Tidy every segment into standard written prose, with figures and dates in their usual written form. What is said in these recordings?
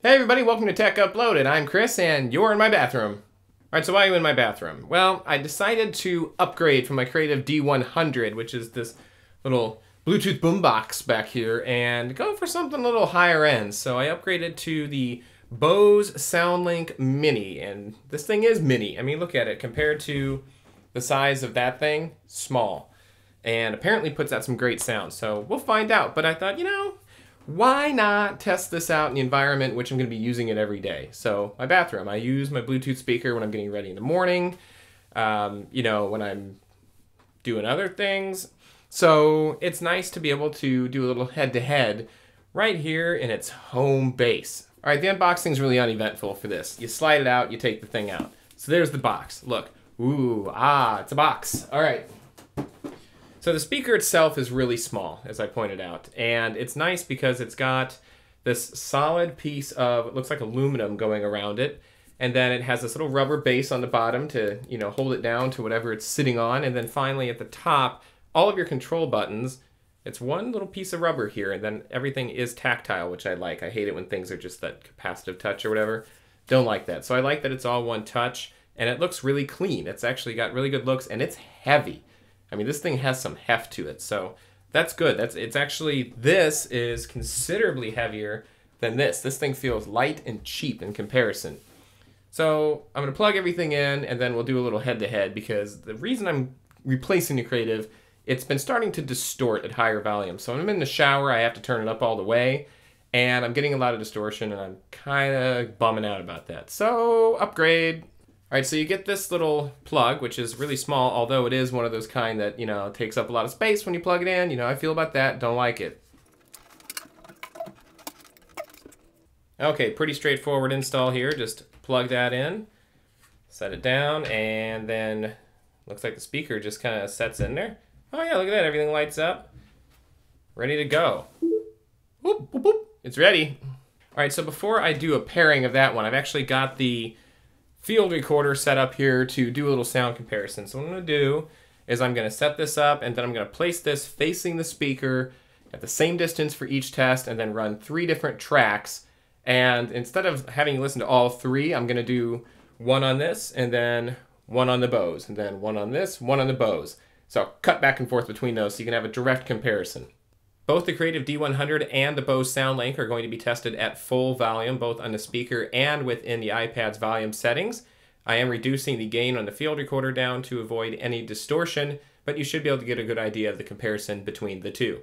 Hey everybody, welcome to Tech Uploaded. I'm Chris and you're in my bathroom. Alright, so why are you in my bathroom? Well, I decided to upgrade from my Creative D100, which is this little Bluetooth boombox back here, and go for something a little higher end. So I upgraded to the Bose SoundLink Mini, and this thing is mini. I mean, look at it. Compared to the size of that thing, small. And apparently puts out some great sound, so we'll find out. But I thought, why not test this out in the environment which I'm going to be using it every day? So my bathroom, I use my Bluetooth speaker when I'm getting ready in the morning, when I'm doing other things. So it's nice to be able to do a little head-to-head right here in its home base. All right, the unboxing is really uneventful for this. You slide it out, you take the thing out. So there's the box. Look, it's a box. All right. So the speaker itself is really small, as I pointed out, and it's nice because it's got this solid piece of, it looks like aluminum going around it, and then it has this little rubber base on the bottom to, hold it down to whatever it's sitting on, and then finally at the top, all of your control buttons, it's one little piece of rubber here, and then everything is tactile, which I like. I hate it when things are just that capacitive touch or whatever. Don't like that. So I like that it's all one touch, and it looks really clean. It's actually got really good looks, and it's heavy. I mean, this thing has some heft to it, so that's good. This is considerably heavier than this. This thing feels light and cheap in comparison. So I'm gonna plug everything in and then we'll do a little head-to-head because the reason I'm replacing the Creative, it's been starting to distort at higher volume. So when I'm in the shower, I have to turn it up all the way and I'm getting a lot of distortion and I'm kind of bumming out about that. So upgrade. All right, so you get this little plug, which is really small, although it is one of those kind that, takes up a lot of space when you plug it in. You know how I feel about that. Don't like it. Okay, pretty straightforward install here. Just plug that in, set it down, and then looks like the speaker just kind of sets in there. Oh yeah, look at that. Everything lights up. Ready to go. Boop, boop, boop. It's ready. All right, so before I do a pairing of that one, I've actually got the field recorder set up here to do a little sound comparison. So what I'm going to do is I'm going to set this up and then I'm going to place this facing the speaker at the same distance for each test and then run 3 different tracks. And instead of having you listen to all 3, I'm going to do one on this and then one on the Bose and then one on this, one on the Bose. So I'll cut back and forth between those so you can have a direct comparison. Both the Creative D100 and the Bose SoundLink are going to be tested at full volume, both on the speaker and within the iPad's volume settings. I am reducing the gain on the field recorder down to avoid any distortion, but you should be able to get a good idea of the comparison between the two.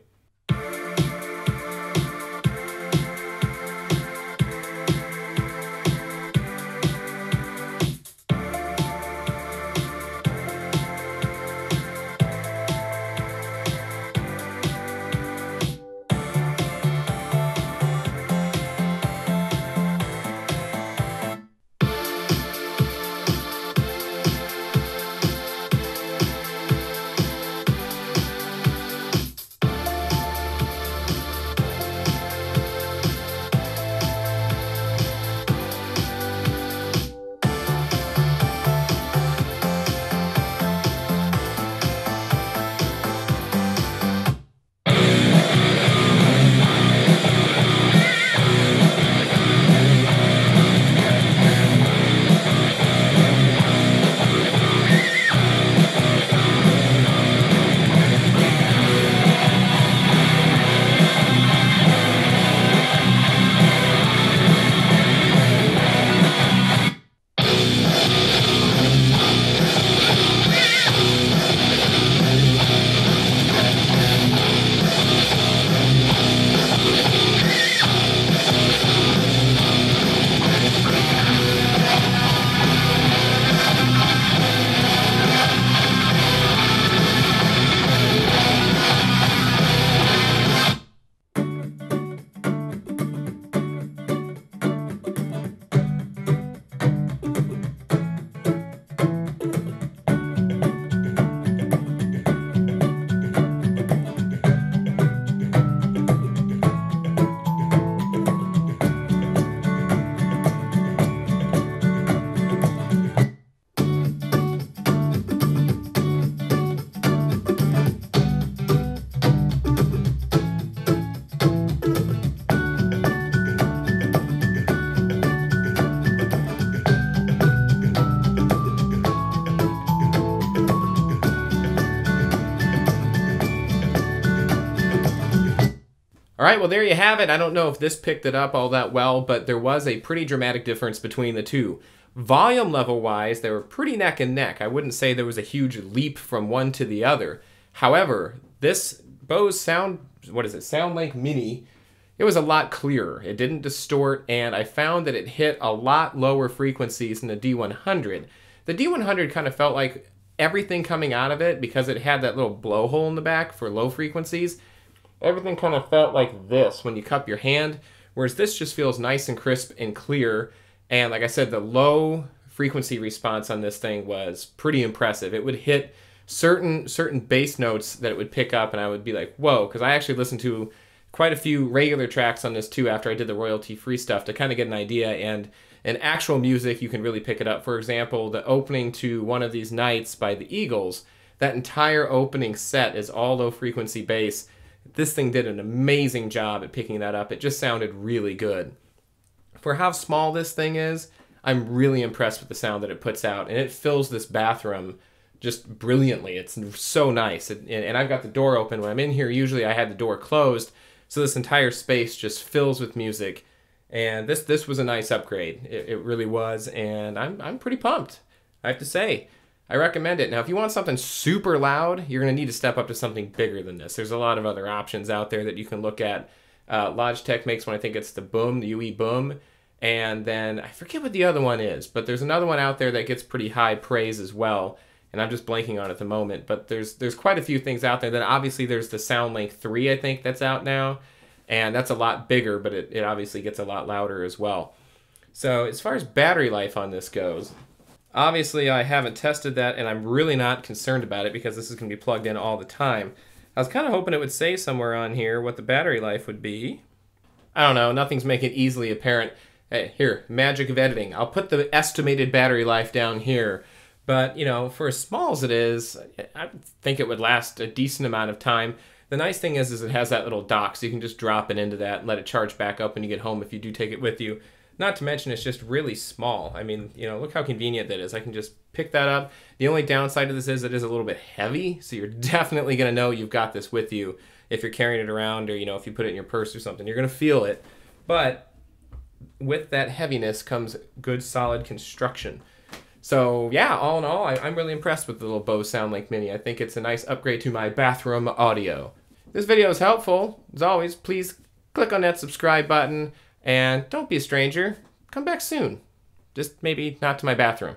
All right, well, there you have it. I don't know if this picked it up all that well, but there was a pretty dramatic difference between the two. Volume level wise, they were pretty neck and neck. I wouldn't say there was a huge leap from one to the other. However, this Bose SoundLink Mini, it was a lot clearer. It didn't distort, and I found that it hit a lot lower frequencies than the D100. The D100 kind of felt like everything coming out of it, because it had that little blowhole in the back for low frequencies, everything kind of felt like this when you cup your hand, whereas this just feels nice and crisp and clear. And like I said, the low frequency response on this thing was pretty impressive. It would hit certain bass notes that it would pick up, and I would be like, whoa, because I actually listened to quite a few regular tracks on this too after I did the royalty-free stuff to kind of get an idea. And in actual music, you can really pick it up. For example, the opening to One of These Nights by the Eagles, that entire opening set is all low frequency bass. This thing did an amazing job at picking that up. It just sounded really good. For how small this thing is, I'm really impressed with the sound that it puts out, and it fills this bathroom just brilliantly. It's so nice. And I've got the door open. When I'm in here, usually I had the door closed, so this entire space just fills with music. And this was a nice upgrade. It really was, and I'm pretty pumped, I have to say. I recommend it. Now, if you want something super loud, you're going to need to step up to something bigger than this. There's a lot of other options out there that you can look at. Logitech makes one, I think it's the Boom, the UE Boom. And then, I forget what the other one is, but there's another one out there that gets pretty high praise as well. And I'm just blanking on it at the moment. But there's quite a few things out there. Then obviously there's the SoundLink 3, I think, that's out now. And that's a lot bigger, but it obviously gets a lot louder as well. So as far as battery life on this goes, obviously I haven't tested that, and I'm really not concerned about it because this is going to be plugged in all the time. I was kind of hoping it would say somewhere on here what the battery life would be. I don't know, nothing's making it easily apparent. Hey, here, magic of editing. I'll put the estimated battery life down here. But, you know, for as small as it is, I think it would last a decent amount of time. The nice thing is it has that little dock, so you can just drop it into that and let it charge back up when you get home if you do take it with you. Not to mention it's just really small. I mean, you know, look how convenient that is. I can just pick that up. The only downside to this is it is a little bit heavy, so you're definitely going to know you've got this with you if you're carrying it around, or, you know, if you put it in your purse or something. You're going to feel it. But with that heaviness comes good, solid construction. So, yeah, all in all, I'm really impressed with the little Bose SoundLink Mini. I think it's a nice upgrade to my bathroom audio. If this video is helpful, as always, please click on that subscribe button. And don't be a stranger. Come back soon. Just maybe not to my bathroom.